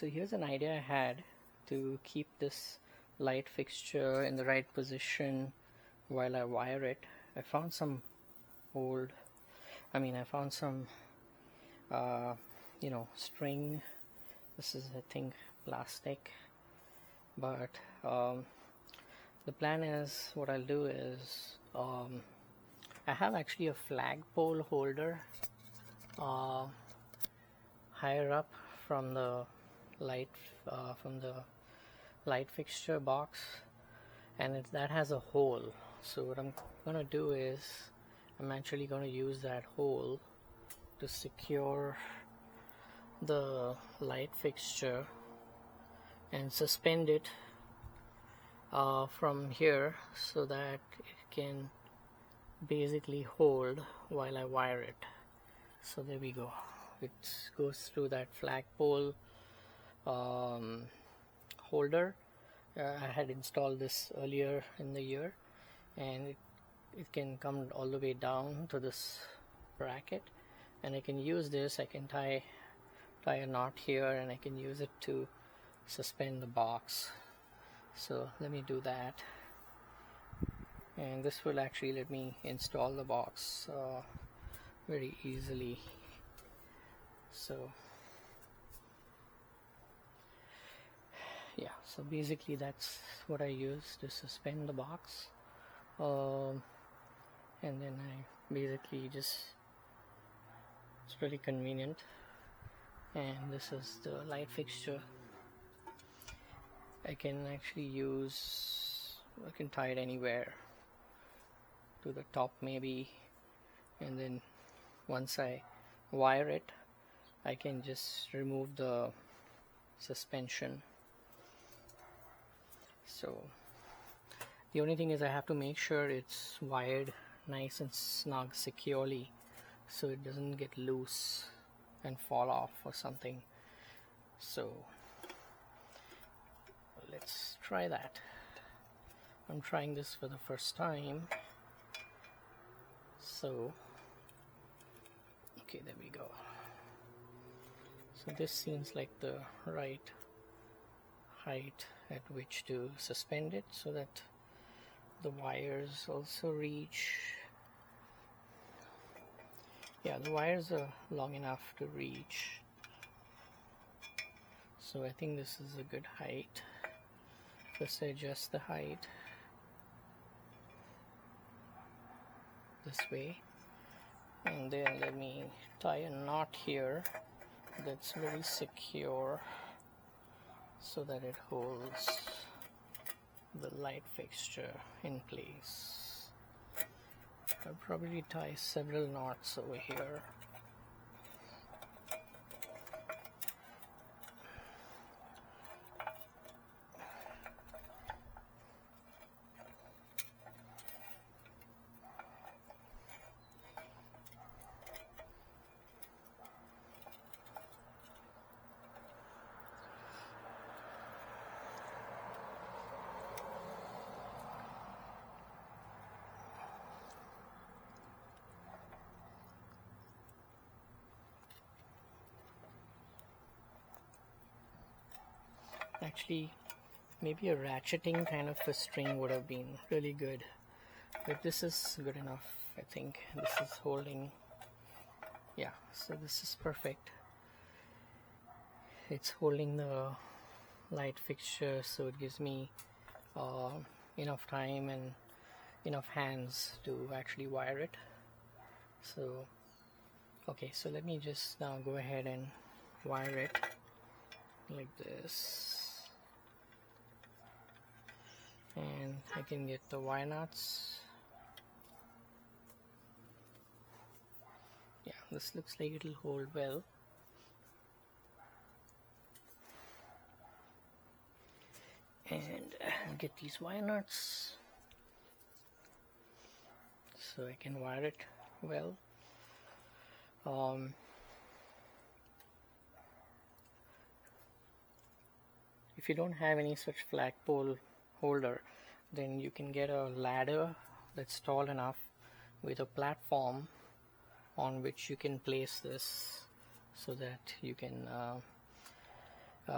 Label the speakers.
Speaker 1: So here's an idea I had to keep this light fixture in the right position while I wire it. I found some I found some string. This is, I think, plastic, but the plan is, what I'll do is, I have actually a flagpole holder higher up from the light fixture box, and that has a hole. So what I'm gonna do is I'm actually gonna use that hole to secure the light fixture and suspend it from here so that it can basically hold while I wire it. So there we go. It goes through that flagpole holder. I had installed this earlier in the year, and it can come all the way down to this bracket, and I can use this. I can tie a knot here, and I can use it to suspend the box. So let me do that, and this will actually let me install the box very easily. So yeah, so basically that's what I use to suspend the box, and then I basically just, it's pretty convenient. And this is the light fixture. I can tie it anywhere, to the top maybe, and then once I wire it, I can just remove the suspension. So the only thing is I have to make sure it's wired nice and snug securely, so it doesn't get loose and fall off or something. So let's try that. I'm trying this for the first time. So okay, there we go. So this seems like the right height at which to suspend it, so that the wires also reach. Yeah, the wires are long enough to reach, so I think this is a good height. First I adjust the height this way, and then let me tie a knot here that's very secure so that it holds the light fixture in place. I'll probably tie several knots over here. Actually, maybe a ratcheting kind of a string would have been really good, but this is good enough. I think this is holding. Yeah, so this is perfect. It's holding the light fixture, so it gives me enough time and enough hands to actually wire it. So okay, so let me just now go ahead and wire it like this, and I can get the wire nuts. Yeah, this looks like it'll hold well. And I'll get these wire nuts so I can wire it well. If you don't have any such flagpole holder, then you can get a ladder that's tall enough with a platform on which you can place this, so that you can